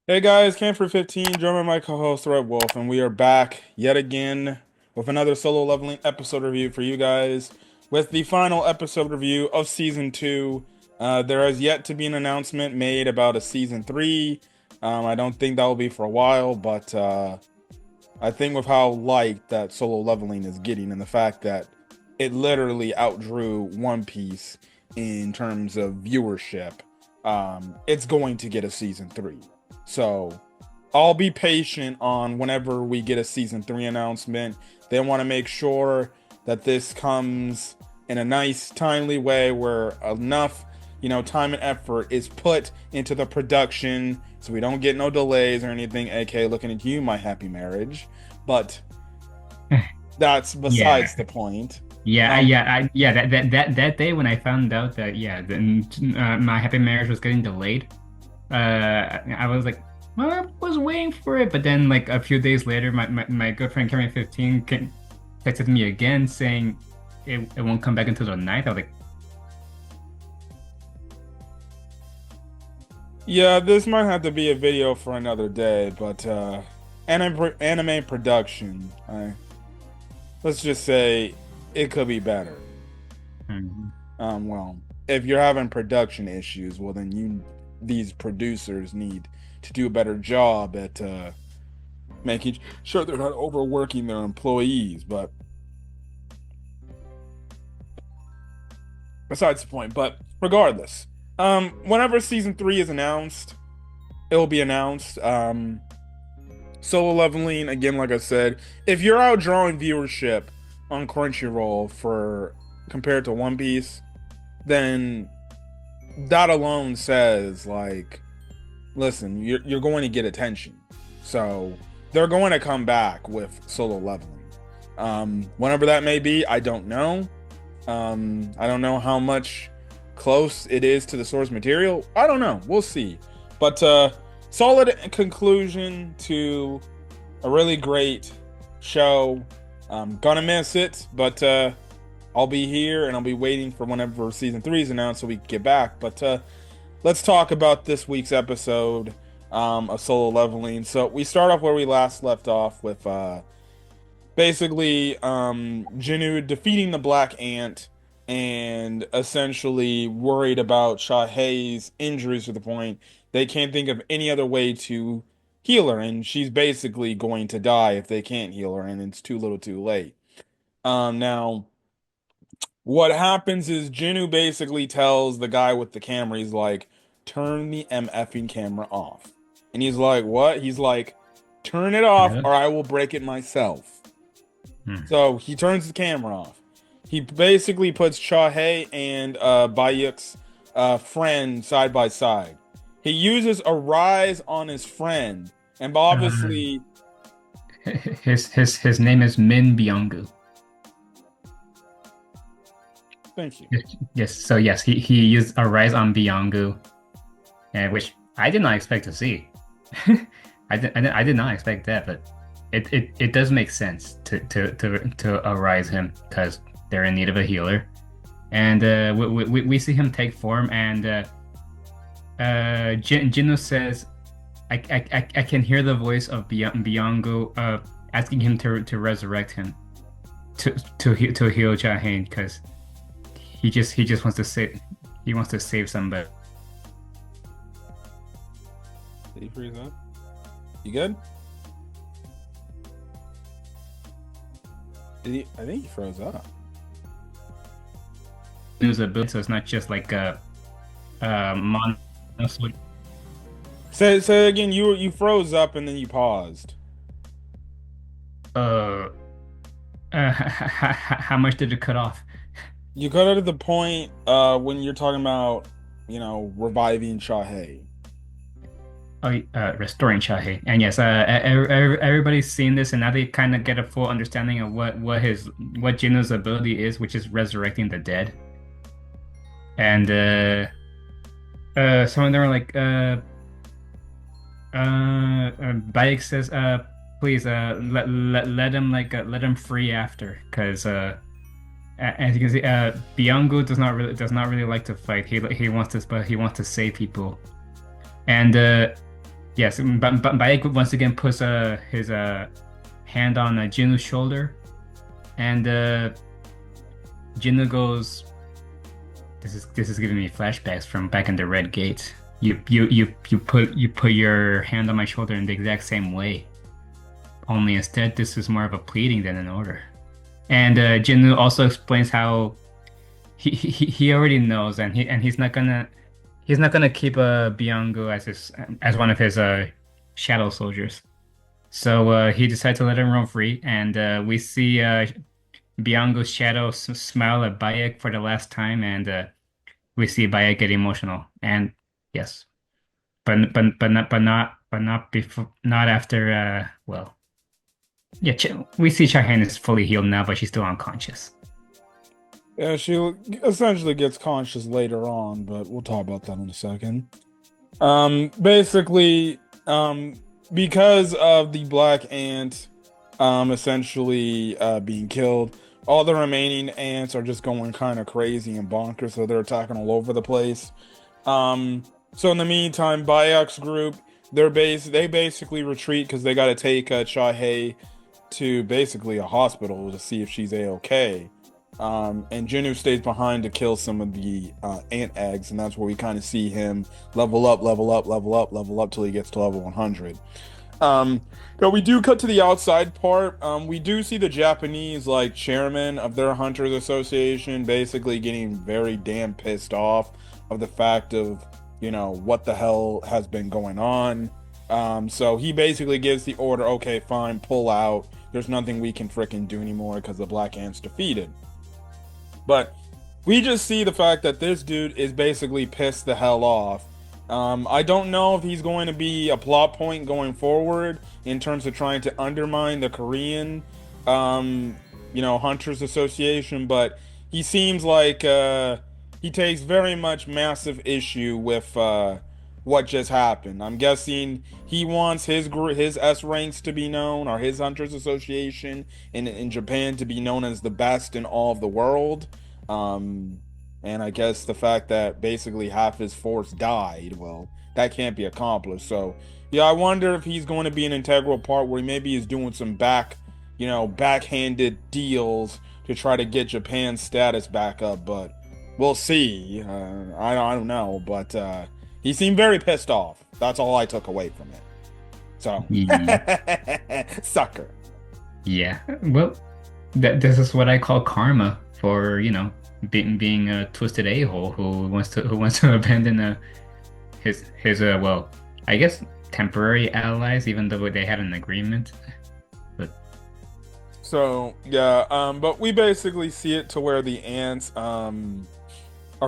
Hey guys, Camper 15, German my co-host Red Wolf, and we are back yet again with another solo leveling episode review for you guys. With the final episode review of season two, there has yet to be an announcement made about a season three. I don't think that will be for a while, but I think with how light that solo leveling is getting, and the fact that it literally outdrew One Piece in terms of viewership, it's going to get a season three. So I'll be patient on whenever we get a season three announcement. They want to make sure that this comes in a nice, timely way where enough, time and effort is put into the production so we don't get no delays or anything. AK, looking at you, my happy marriage. But that's Yeah, besides the point. yeah, Um, yeah, that day when I found out that my happy marriage was getting delayed, I was like, well, I was waiting for it, but then like a few days later, my good friend Karen 15 texted me again saying it won't come back until the ninth. I was like, yeah, this might have to be a video for another day, but anime production, let's just say it could be better. "Mhm." Well, if you're having production issues, well then these producers need to do a better job at making sure they're not overworking their employees. But besides the point. But regardless, whenever season three is announced, it will be announced. Solo leveling again, like I said, if you're out drawing viewership on Crunchyroll for compared to One Piece, then that alone says like, listen, you're going to get attention. So they're going to come back with solo leveling. Whenever that may be, I don't know. I don't know how much close it is to the source material. I don't know. We'll see. But solid conclusion to a really great show. I'm gonna miss it, but I'll be here and I'll be waiting for whenever season three is announced so we can get back. But let's talk about this week's episode of Solo Leveling. So we start off where we last left off with basically Jinu defeating the Black Ant and essentially worried about Shahei's injuries to the point they can't think of any other way to heal her, and she's basically going to die if they can't heal her, and it's too little too late. Now what happens is Jinu basically tells the guy with the camera, he's like, turn the MFing camera off. And he's like, what? He's like, turn it off Yeah. or I will break it myself. Hmm. So he turns the camera off. He basically puts Chahei and Bayek's friend side by side. He uses a rise on his friend, and Uh, obviously, his name is Min Byung-gu. thank you. Yes, so yes, he used a rise on Byung-gu, which I did not expect to see. I did not expect that, but it does make sense to arise him because they're in need of a healer, and we see him take form, and Jinno says, I can hear the voice of Byung-gu asking him to resurrect him to heal Jahain because he just wants to save somebody. Did he freeze up? You good? Did he? I think he froze up. News ability, so it's not just like a mono switch. Say again. You froze up and then you paused. Uh, how much did it cut off? You got it at the point when you're talking about, reviving Shahei. Oh, restoring Shahi. And yes, everybody's seen this, and now they kind of get a full understanding of what Jinno's ability is, which is resurrecting the dead. And some of them are like, Bayek says, please, let him let him free after, because as you can see, Byung-gu does not really like to fight. He wants to, but he wants to save people. And Yes, but Bayek once again puts his hand on Jinu's shoulder, and Jinu goes, this is giving me flashbacks from back in the Red Gate. You put your hand on my shoulder in the exact same way. Only instead, this is more of a pleading than an order. And Jinu also explains how he already knows, and he's not gonna keep Byung-gu as one of his shadow soldiers. So he decided to let him roam free, and we see Byung-gu's shadow smile at Bayek for the last time, and we see Bayek get emotional. And yes, but not before, not after. Well, yeah, we see Chahan is fully healed now, but she's still unconscious. Yeah, she essentially gets conscious later on, but we'll talk about that in a second. Basically, because of the Black Ant, essentially being killed, all the remaining ants are just going kind of crazy and bonkers, so they're attacking all over the place. So in the meantime, Bayek's group, they basically retreat because they got to take Chahe to basically a hospital to see if she's a-okay. And Jinu stays behind to kill some of the ant eggs, and that's where we kind of see him level up, level up, level up, level up till he gets to level 100. But we do cut to the outside part. We do see the Japanese like chairman of their Hunters Association basically getting very damn pissed off of the fact of, what the hell has been going on. So he basically gives the order, okay, fine, pull out. There's nothing we can fricking do anymore because the Black Ant's defeated. But we just see the fact that this dude is basically pissed the hell off. I don't know if he's going to be a plot point going forward in terms of trying to undermine the Korean, Hunters Association, but he seems like he takes very much massive issue with what just happened. I'm guessing he wants his S ranks to be known, or his Hunters Association in Japan to be known as the best in all of the world. And I guess the fact that basically half his force died, well, that can't be accomplished. So yeah, I wonder if he's going to be an integral part where maybe he's doing some backhanded deals to try to get Japan's status back up. But we'll see. I don't know, but he seemed very pissed off. That's all I took away from it. So, Ye- sucker. Yeah, well, this is what I call karma for, being a twisted a-hole who wants to abandon his I guess temporary allies, even though they had an agreement. But So yeah, but we basically see it to where the ants are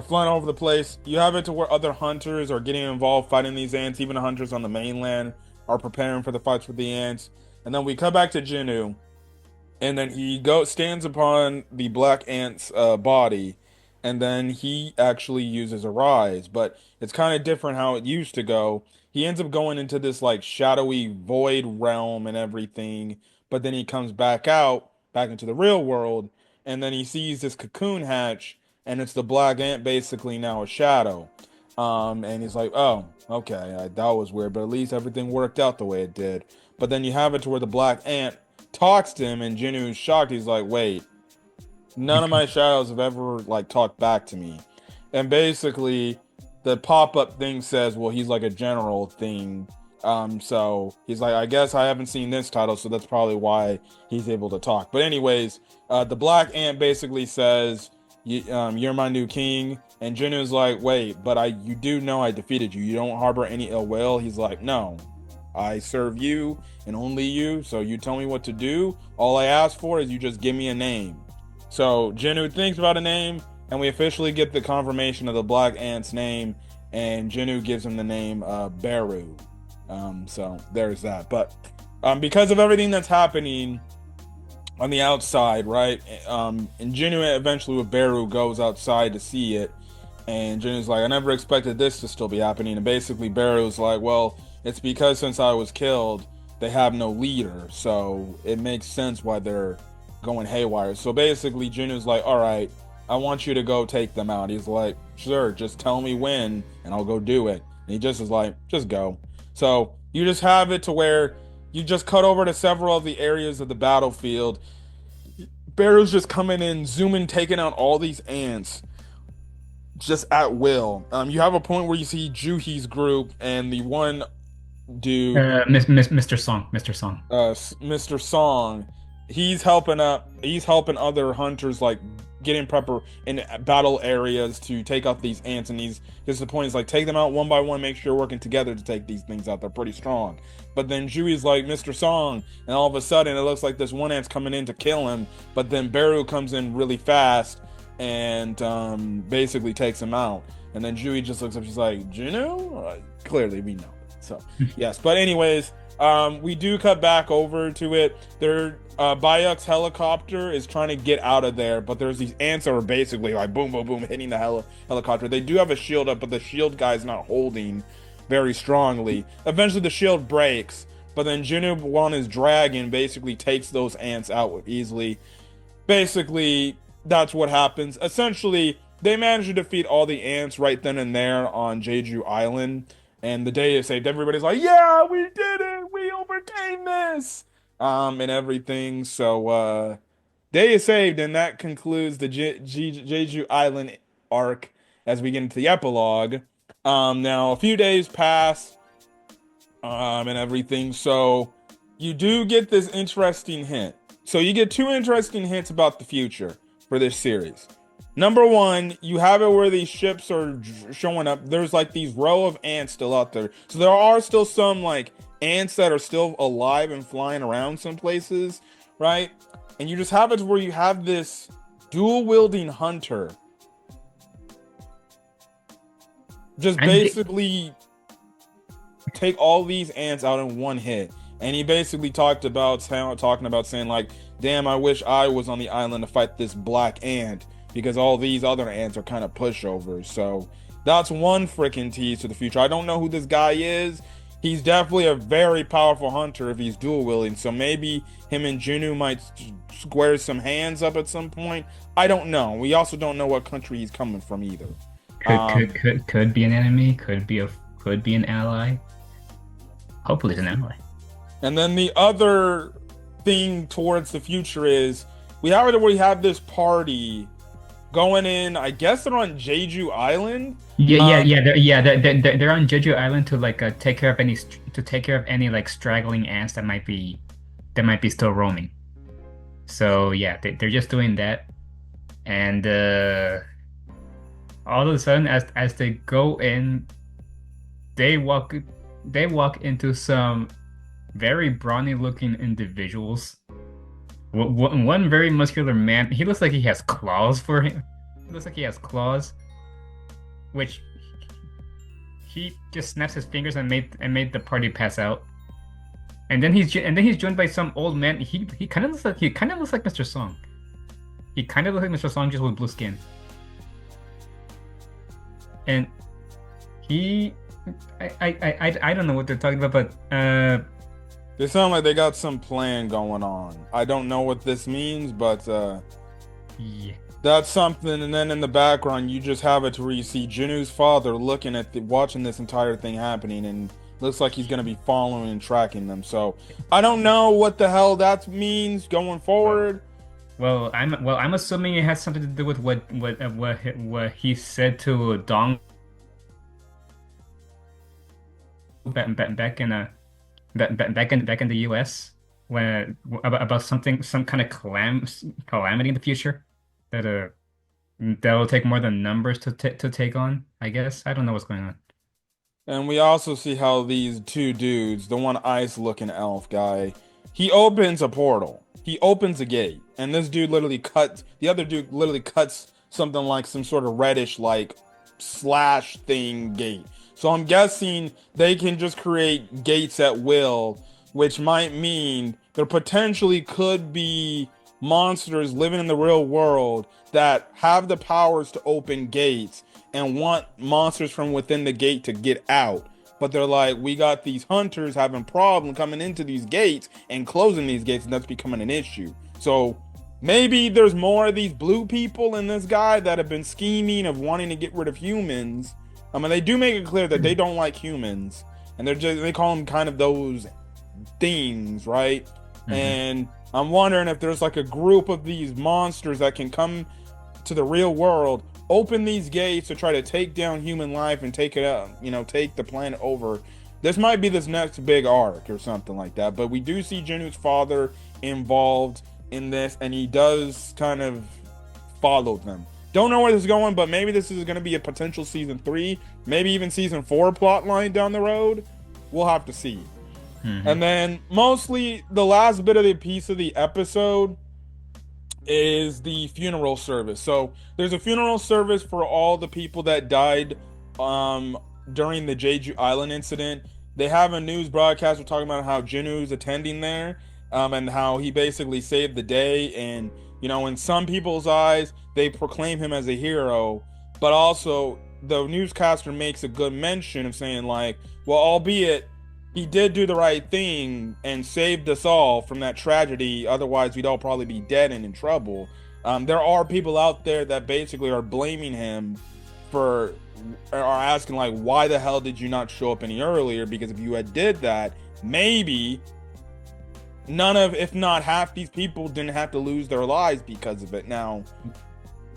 flying all over the place. You have it to where other hunters are getting involved fighting these ants. Even the hunters on the mainland are preparing for the fights with the ants. And then we come back to Jinu, and then he stands upon the black ant's body, and then he actually uses a rise. But it's kind of different how it used to go. He ends up going into this like shadowy void realm and everything, but then he comes back into the real world, and then he sees this cocoon hatch, and it's the black ant basically now a shadow. And he's like, oh, okay, that was weird, but at least everything worked out the way it did. But then you have it to where the black ant talks to him, and Jinu's shocked. He's like, wait, none of my shadows have ever like talked back to me. And basically the pop-up thing says, well, he's like a general thing. So he's like, I guess I haven't seen this title, so that's probably why he's able to talk. But anyways, the black ant basically says, you're my new king. And Jinu's like, wait, but you do know I defeated you. You don't harbor any ill will. He's like, no, I serve you and only you. So you tell me what to do. All I ask for is you just give me a name. So Jinu thinks about a name, and we officially get the confirmation of the black ant's name. And Jinu gives him the name Beru. So there's that. But because of everything that's happening on the outside, right? And Jinu eventually with Beru goes outside to see it. And Jinu's like, I never expected this to still be happening. And basically Beru's like, well, it's because since I was killed, they have no leader. So it makes sense why they're going haywire. So basically Jinu's like, all right, I want you to go take them out. He's like, sure, just tell me when and I'll go do it. And he just is like, just go. So You just have it to where you just cut over to several of the areas of the battlefield. Barrow's just coming in, zooming, taking out all these ants just at will. You have a point where you see Juhi's group and the one dude, Mr. Song, Mr. Song. Mr. Song. He's helping other hunters like get in prepper in battle areas to take out these ants. And he's just the point is like take them out one by one, make sure you're working together to take these things out. They're pretty strong. But then Juhi's like Mr. Song, and all of a sudden it looks like this one ant's coming in to kill him. But then Beru comes in really fast and basically takes him out. And then Juhi just looks up, she's like, Juno? Clearly we know. So yes, but anyways, we do cut back over to it. Bayek's helicopter is trying to get out of there, but there's these ants that are basically like boom, boom, boom, hitting the helicopter. They do have a shield up, but the shield guy's not holding very strongly. Eventually, the shield breaks, but then Junub on his dragon basically takes those ants out easily. Basically, that's what happens. Essentially, they manage to defeat all the ants right then and there on Jeju Island. And the day is saved. Everybody's like, yeah, we did it. We overcame this. And everything. So, day is saved. And that concludes the Jeju Island arc as we get into the epilogue. Now, a few days pass. And everything. So, you do get this interesting hint. So, you get two interesting hints about the future for this series. Number one, you have it where these ships are showing up. There's like these row of ants still out there. So there are still some like ants that are still alive and flying around some places, right? And you just have it where you have this dual wielding hunter. Just basically take all these ants out in one hit. And he basically talking about saying like, damn, I wish I was on the island to fight this black ant. Because all these other ants are kind of pushovers. So that's one freaking tease to the future. I don't know who this guy is. He's definitely a very powerful hunter if he's dual wielding. So maybe him and Juno might square some hands up at some point. I don't know. We also don't know what country he's coming from either. Could be an enemy. Could be an ally. Hopefully, it's an ally. And then the other thing towards the future is we have this party going in. I guess they're on Jeju Island. They're on Jeju Island to like take care of any like straggling ants that might be still roaming. So yeah, they're just doing that, and all of a sudden, as they go in, they walk into some very brawny looking individuals. One very muscular man. He looks like he has claws for him. He looks like he has claws, which he just snaps his fingers and made the party pass out. And then he's joined by some old man. He kind of looks like Mr. Song. He kind of looks like Mr. Song just with blue skin. And I don't know what they're talking about, but they sound like they got some plan going on. I don't know what this means, but yeah, that's something. And then in the background, you just have it to where you see Junu's father looking at watching this entire thing happening, and looks like he's gonna be following and tracking them. So I don't know what the hell that means going forward. Well, I'm assuming it has something to do with what he said to Dong back in the U.S. when about some kind of calamity in the future that will take more than numbers to take on. I guess I don't know what's going on. And we also see how these two dudes, the one ice-looking elf guy, he opens a portal. He opens a gate, and this dude the other dude literally cuts something like some sort of reddish like slash thing gate. So I'm guessing they can just create gates at will, which might mean there potentially could be monsters living in the real world that have the powers to open gates and want monsters from within the gate to get out. But they're like, we got these hunters having problem coming into these gates and closing these gates, and that's becoming an issue. So maybe there's more of these blue people in this guy that have been scheming of wanting to get rid of humans. I mean, they do make it clear that they don't like humans. and they call them kind of those things, right? Hmm. And I'm wondering if there's like a group of these monsters that can come to the real world, open these gates to try to take down human life and take it out, take the planet over. This might be this next big arc or something like that. But we do see Jinu's father involved in this, and he does kind of follow them. Don't know where this is going, but maybe this is going to be a potential season 3, maybe even season 4 plot line down the road. We'll have to see. And then mostly the last bit of the piece of the episode is the funeral service. So there's a funeral service for all the people that died during the Jeju Island incident. They have a news broadcast talking about how Jinu's attending there, and how he basically saved the day. And in some people's eyes, they proclaim him as a hero, but also the newscaster makes a good mention of saying like, well, albeit he did do the right thing and saved us all from that tragedy. Otherwise, we'd all probably be dead and in trouble. There are people out there that basically are blaming him are asking like, why the hell did you not show up any earlier? Because if you had did that, maybe if not half these people didn't have to lose their lives because of it. Now,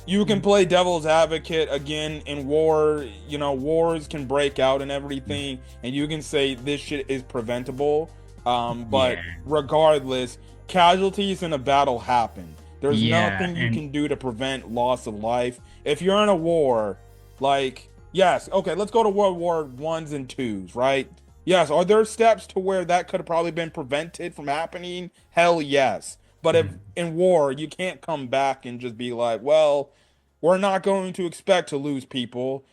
you can play devil's advocate again in war. Wars can break out and everything, and you can say this shit is preventable. But regardless, casualties in a battle happen. There's nothing you can do to prevent loss of life. If you're in a war, like, yes, okay, let's go to World War I's and Twos, right? Yes, are there steps to where that could have probably been prevented from happening? Hell yes. But if in war, you can't come back and just be like, well, we're not going to expect to lose people.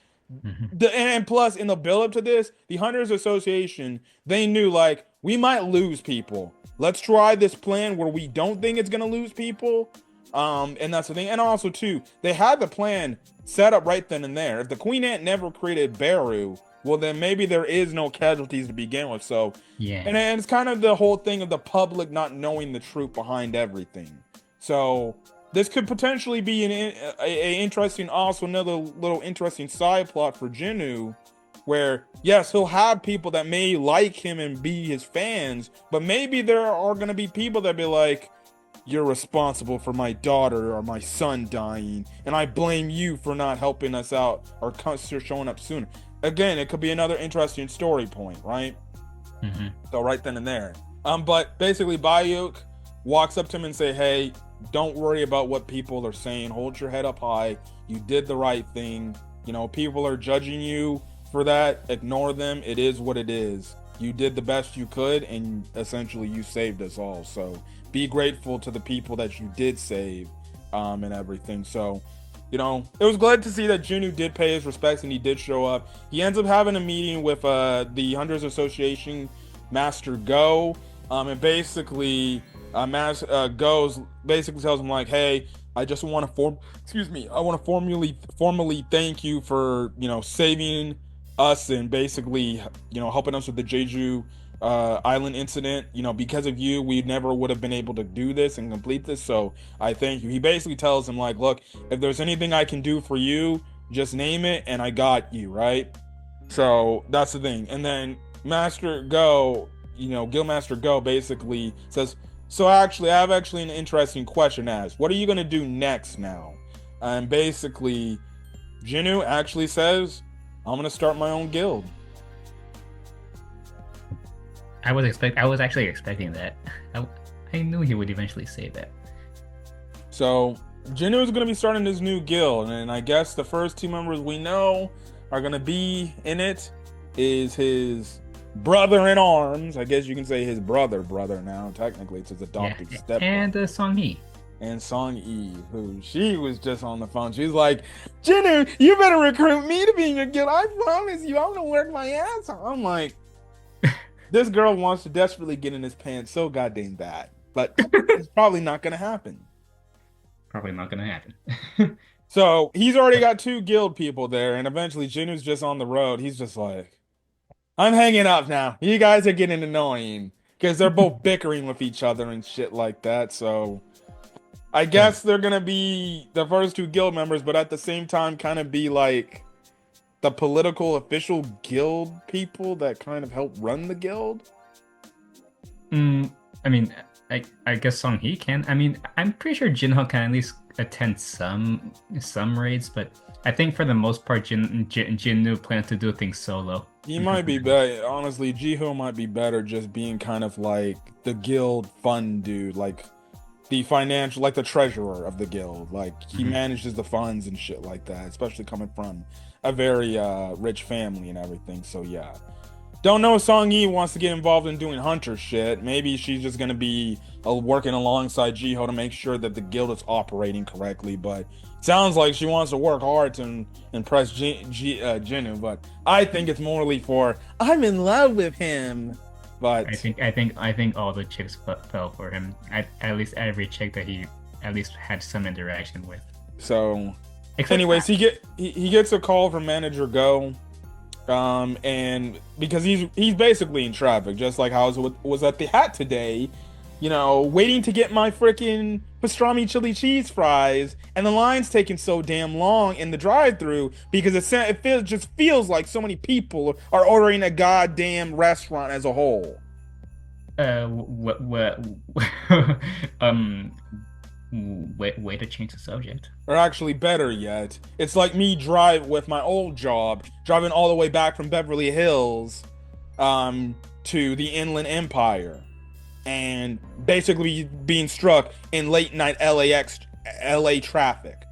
And plus, in the build-up to this, the Hunters Association, they knew, like, we might lose people. Let's try this plan where we don't think it's going to lose people. And that's the thing. And also, too, they had the plan set up right then and there. If the Queen Ant never created Beru, well, then maybe there is no casualties to begin with. So, and it's kind of the whole thing of the public not knowing the truth behind everything. So this could potentially be an interesting, also another little interesting side plot for Jinu, where yes, he'll have people that may like him and be his fans, but maybe there are going to be people that be like, you're responsible for my daughter or my son dying, and I blame you for not helping us out or showing up sooner. Again, it could be another interesting story point, right? So right then and there. But basically, Bayuk walks up to him and say, hey, don't worry about what people are saying. Hold your head up high. You did the right thing. People are judging you for that. Ignore them. It is what it is. You did the best you could, and essentially you saved us all. So be grateful to the people that you did save, and everything. So, it was glad to see that Jinu did pay his respects and he did show up. He ends up having a meeting with the Hunters Association Master Go, and basically Go's basically tells him like, hey, I just want to formally thank you for saving us and basically helping us with the Jeju Island incident. Because of you, we never would have been able to do this and complete this, so I thank you. He basically tells him like, look, if there's anything I can do for you, just name it and I got you, right? So that's the thing. And then Master Go, Guildmaster Go basically says, so actually I have an interesting question to ask. What are you going to do next now? And basically Jinu actually says, I'm going to start my own guild. I was actually expecting that. I knew he would eventually say that. So Jinu is going to be starting this new guild, and I guess the first two members we know are going to be in it is his brother in arms. I guess you can say his brother now. Technically, it's his adopted stepbrother. And Song Yi. And Song Yi, who she was just on the phone. She's like, Jinu, you better recruit me to be in your guild. I promise you, I'm going to work my ass off. I'm like, this girl wants to desperately get in his pants so goddamn bad. But it's probably not going to happen. So he's already got 2 guild people there, and eventually Jinu's just on the road. He's just like, I'm hanging up now. You guys are getting annoying. Because they're both bickering with each other and shit like that. So I guess they're going to be the first 2 guild members, but at the same time kind of be like the political official guild people that kind of help run the guild. I mean, I guess Song Hee can. I mean, I'm pretty sure Jinho can at least attend some raids, but I think for the most part, Jinnu plans to do things solo. He might be better. Honestly, Jiho might be better just being kind of like the guild fund dude, like the financial, like the treasurer of the guild. Like he manages the funds and shit like that, especially coming from a very rich family and everything. So yeah. Don't know if Song Yi wants to get involved in doing hunter shit. Maybe she's just gonna be working alongside Jiho to make sure that the guild is operating correctly. But sounds like she wants to work hard to impress Jinnu. But I think it's morally for I'm in love with him. But I think all the chicks fell for him. At least every chick that he at least had some interaction with. So, anyways, he gets a call from manager Go. And because he's basically in traffic, just like how I was at the Hat today, you know, waiting to get my freaking pastrami chili cheese fries, and the line's taking so damn long in the drive-through because it just feels like so many people are ordering a goddamn restaurant as a whole. Way to change the subject. Or actually, better yet, it's like me with my old job, driving all the way back from Beverly Hills, to the Inland Empire, and basically being struck in late night LA traffic.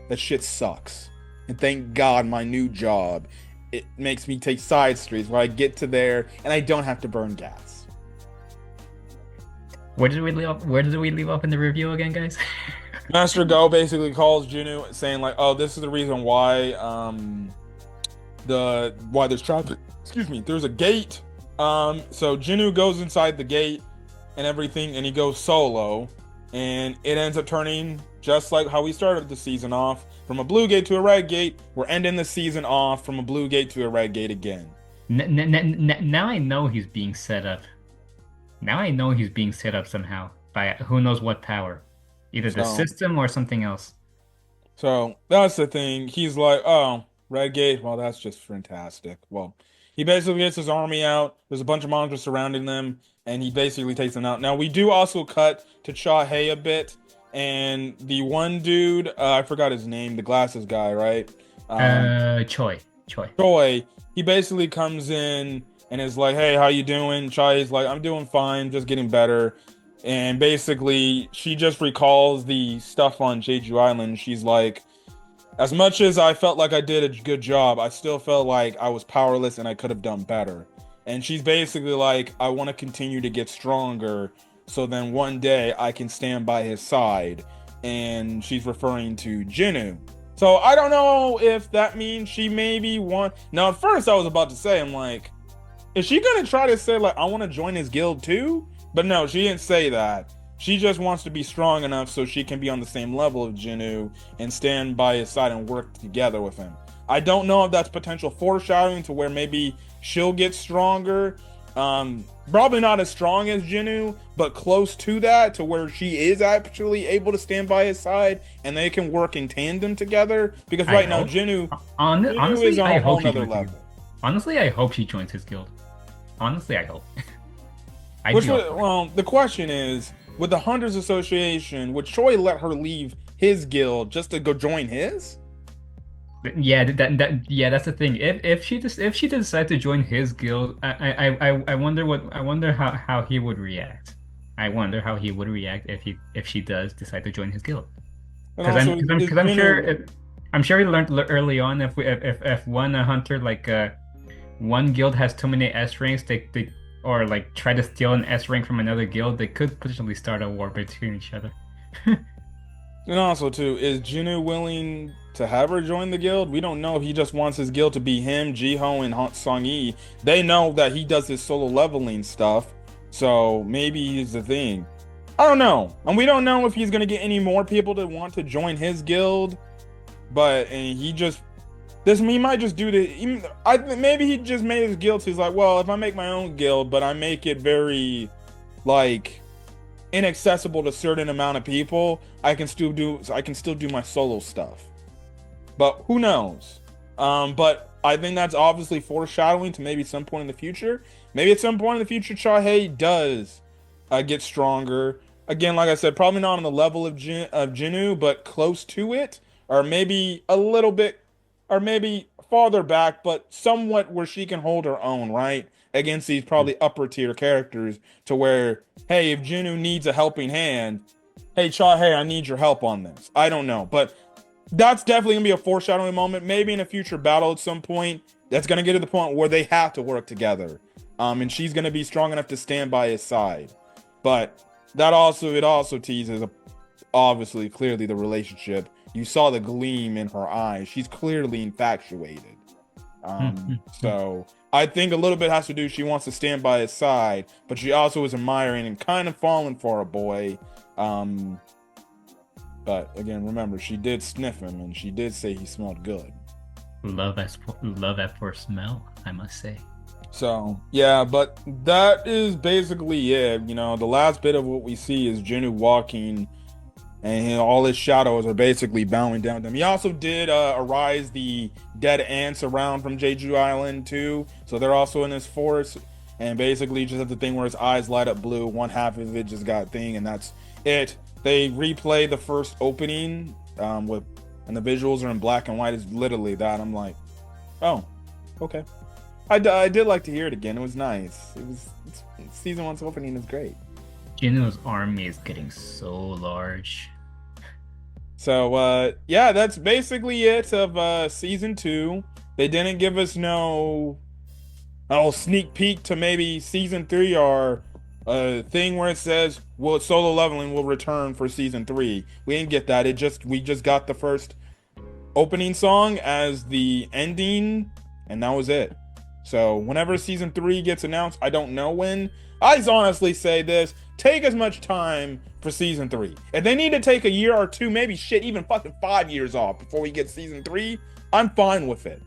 That shit sucks. And thank God my new job, it makes me take side streets where I get to there and I don't have to burn gas. Where did we leave off in the review again, guys? Master Go basically calls Jinnu saying like, "Oh, this is the reason why why there's traffic. Excuse me. There's a gate. So Jinnu goes inside the gate and everything, and he goes solo, and it ends up turning just like how we started the season off, from a blue gate to a red gate. We're ending the season off from a blue gate to a red gate again. Now I know he's being set up. Now I know he's being set up somehow by who knows what power. Either the system or something else. So that's the thing. He's like, oh, red gate. Well, that's just fantastic. Well, he basically gets his army out. There's a bunch of monsters surrounding them, and he basically takes them out. Now, we do also cut to Cha Hei a bit, and the one dude, I forgot his name, the glasses guy, right? Choi. He basically comes in and is like, hey, how you doing? Chai's like, I'm doing fine, just getting better. And basically, she just recalls the stuff on Jeju Island. She's like, as much as I felt like I did a good job, I still felt like I was powerless and I could have done better. And she's basically like, I want to continue to get stronger so then one day I can stand by his side. And she's referring to Jinnu. So I don't know if that means she maybe Now, at first I was about to say, I'm like, is she gonna try to say like I want to join his guild too? But no, she didn't say that. She just wants to be strong enough so she can be on the same level of Jinnu and stand by his side and work together with him. I don't know if that's potential foreshadowing to where maybe she'll get stronger. Probably not as strong as Jinnu, but close to that, to where she is actually able to stand by his side and they can work in tandem together. Because right now, Jinnu is on a whole nother level. Honestly, I hope she joins his guild. Honestly, I hope. The question is, with the Hunters Association, would Choi let her leave his guild just to go join his? Yeah, that's the thing. If she decides to join his guild, I wonder how he would react. I wonder how he would react if she does decide to join his guild. Because I'm sure we learned early on if one hunter one guild has too many S ranks, they or like try to steal an S rank from another guild, they could potentially start a war between each other. And also too, is Jinnu willing to have her join the guild? We don't know if he just wants his guild to be him, Jiho, and Song Yi. They know that he does his solo leveling stuff, so maybe he's the thing. I don't know, and we don't know if he's gonna get any more people to want to join his guild. But he might just do the. Maybe he just made his guild. So he's like, well, if I make my own guild, but I make it very, like, inaccessible to a certain amount of people, I can still do my solo stuff. But who knows? But I think that's obviously foreshadowing to maybe some point in the future. Maybe at some point in the future, Chahei does get stronger. Again, like I said, probably not on the level of Jinnu, but close to it, or maybe a little bit, or maybe farther back, but somewhat where she can hold her own, right? Against these probably upper tier characters, to where, hey, if Jinnu needs a helping hand, hey, Chahei, I need your help on this. I don't know, but that's definitely gonna be a foreshadowing moment. Maybe in a future battle at some point, that's gonna get to the point where they have to work together. And she's gonna be strong enough to stand by his side. But it also teases obviously clearly the relationship. You saw the gleam in her eyes. She's clearly infatuated. So I think a little bit has to do. She wants to stand by his side, but she also is admiring and kind of falling for a boy. But again, remember, she did sniff him, and she did say he smelled good. Love at first smell, I must say. So yeah, but that is basically it. You know, the last bit of what we see is Jinnu walking, and all his shadows are basically bowing down to him. He also did arise the dead ants around from Jeju Island too, so they're also in his forest. And basically, just have the thing where his eyes light up blue. One half of it just got thing, and that's it. They replay the first opening and the visuals are in black and white. It's literally that. I'm like, oh, okay. I did like to hear it again. It was nice. Season 1's opening is great. Jinnu's army is getting so large. So yeah, that's basically it of season 2. They didn't give us no sneak peek to maybe season 3 or a thing where it says, well, Solo Leveling will return for season 3. We didn't get that. We just got the first opening song as the ending, and that was it. So whenever season 3 gets announced, I don't know when. I honestly say this: take as much time for season 3. If they need to take a year or two, maybe shit, even fucking 5 years off before we get season 3, I'm fine with it.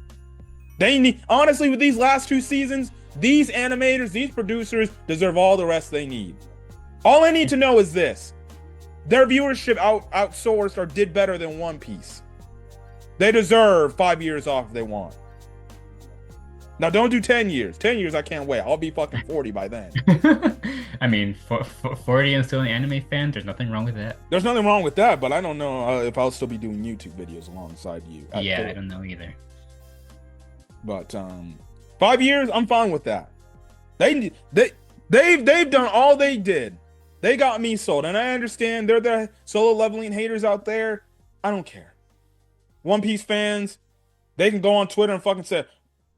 They need, honestly, with these last 2 seasons, these animators, these producers deserve all the rest they need. All I need to know is this: their viewership outsourced or did better than One Piece. They deserve 5 years off if they want. Now, don't do 10 years. 10 years, I can't wait. I'll be fucking 40 by then. I mean, for 40 and still an anime fan, there's nothing wrong with that. There's nothing wrong with that, but I don't know if I'll still be doing YouTube videos alongside you. Yeah, I don't know either. But 5 years, I'm fine with that. They've done all they did. They got me sold, and I understand they're the Solo Leveling haters out there. I don't care. One Piece fans, they can go on Twitter and fucking say,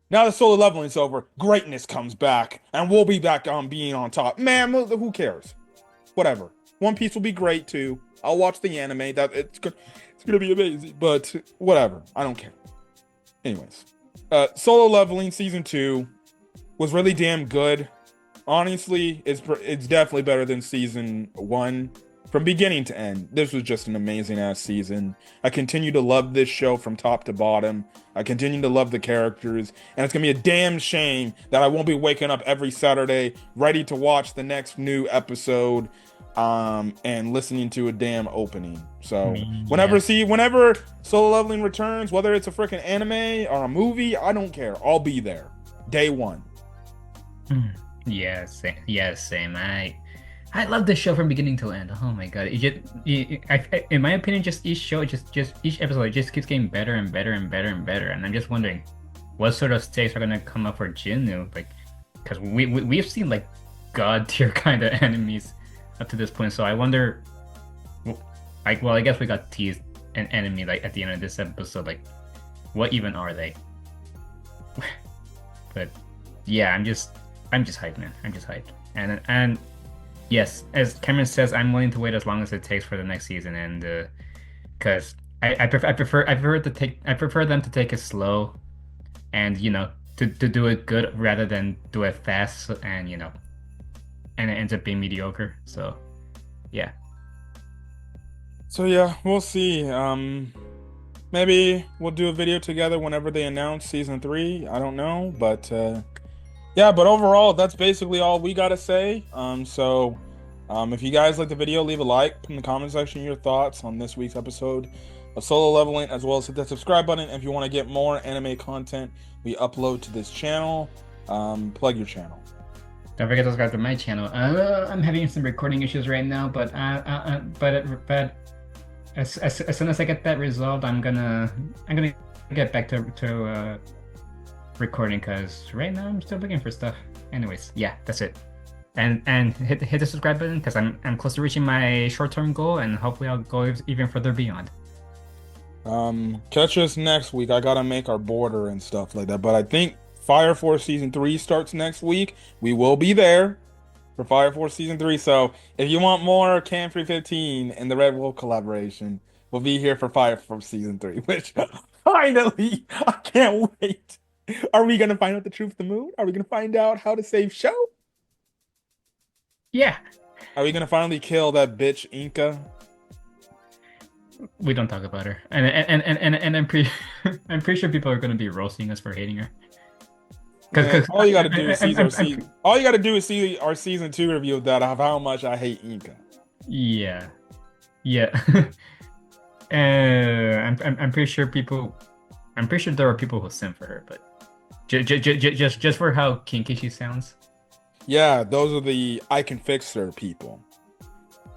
now that Solo Leveling's over, greatness comes back, and we'll be back on being on top. Man, who cares? Whatever. One Piece will be great too. I'll watch the anime. It's gonna be amazing. But whatever. I don't care. Anyways, Solo Leveling season 2 was really damn good. Honestly, it's definitely better than season 1. From beginning to end, this was just an amazing ass season. I continue to love this show from top to bottom. I continue to love the characters, and it's gonna be a damn shame that I won't be waking up every Saturday ready to watch the next new episode and listening to a damn opening. So whenever Solo Leveling returns, whether it's a freaking anime or a movie, I don't care. I'll be there day one. Yeah, same. I love this show from beginning to end. Oh my god! In my opinion, just each show, just each episode, just keeps getting better and better and better and better. And I'm just wondering, what sort of stakes are gonna come up for Jinnu? Like, because we've seen like god tier kind of enemies up to this point. So I wonder, I guess we got teased an enemy like at the end of this episode. Like, what even are they? But yeah, I'm just hyped, man. I'm just hyped, and. Yes, as Cameron says, I'm willing to wait as long as it takes for the next season, and because I prefer them to take it slow, and to do it good rather than do it fast, and and it ends up being mediocre. So, yeah. So yeah, we'll see. Maybe we'll do a video together whenever they announce season 3. I don't know, but. Yeah, but overall, that's basically all we gotta say. If you guys like the video, leave a like, put in the comment section your thoughts on this week's episode of Solo Leveling, as well as hit that subscribe button if you want to get more anime content we upload to this channel. Plug your channel. Don't forget to subscribe to my channel. I'm having some recording issues right now, but as soon as I get that resolved, I'm gonna get back to recording, because right now I'm still looking for stuff. Anyways, yeah, that's it. And hit the subscribe button, because I'm close to reaching my short-term goal, and hopefully I'll go even further beyond. Catch us next week. I gotta make our border and stuff like that, but I think Fire Force Season 3 starts next week. We will be there for Fire Force Season 3, so if you want more Cam 315 and the Red Wolf collaboration, we'll be here for Fire Force Season 3, which finally, I can't wait. Are we gonna find out the truth of the moon? Are we gonna find out how to save Sho? Yeah. Are we gonna finally kill that bitch Inca? We don't talk about her, and I'm pretty I'm pretty sure people are gonna be roasting us for hating her. Because all you gotta do is see our season. All you gotta do is see our season 2 review of that of how much I hate Inca. Yeah, yeah. I'm pretty sure people. I'm pretty sure there are people who simp for her, but just for how kinky she sounds. Yeah, those are the I can fix her people.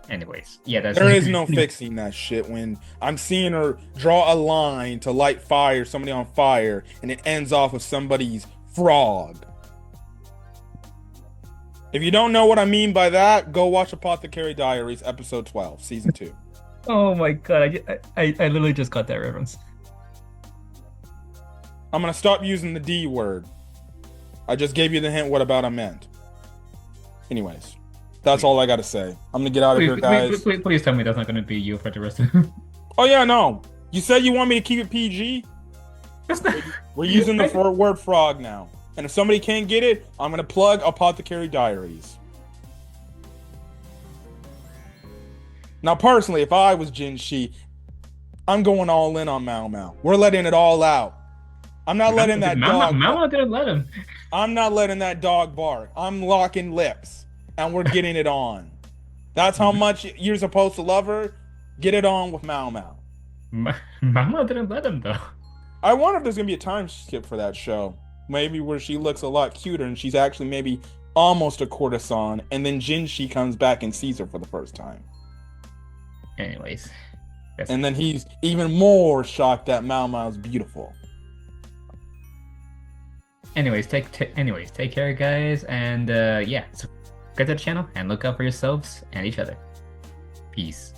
Anyways, yeah, there is no fixing that shit when I'm seeing her draw a line to light fire, somebody on fire, and it ends off with somebody's frog. If you don't know what I mean by that, go watch Apothecary Diaries, episode 12, season 2. Oh my god, I literally just got that reference. I'm gonna stop using the D word. I just gave you the hint what about I meant. Anyways, that's all I gotta say. I'm gonna get out of here, guys. Please tell me that's not gonna be you for the rest of Oh yeah, no. You said you want me to keep it PG? We're using the word frog now. And if somebody can't get it, I'm gonna plug Apothecary Diaries. Now, personally, if I was Jin Shi, I'm going all in on Mao Mao. We're letting it all out. I'm not letting that dog. Mao didn't let him. I'm not letting that dog bark. I'm locking lips, and we're getting it on. That's how much you're supposed to love her. Get it on with Mao Mao. Mao didn't let him though. I wonder if there's gonna be a time skip for that show. Maybe where she looks a lot cuter and she's actually maybe almost a courtesan, and then Jinshi comes back and sees her for the first time. Anyways. And then he's even more shocked that Mao Mao's beautiful. Anyways, take care, guys, and yeah, subscribe to the channel and look out for yourselves and each other. Peace.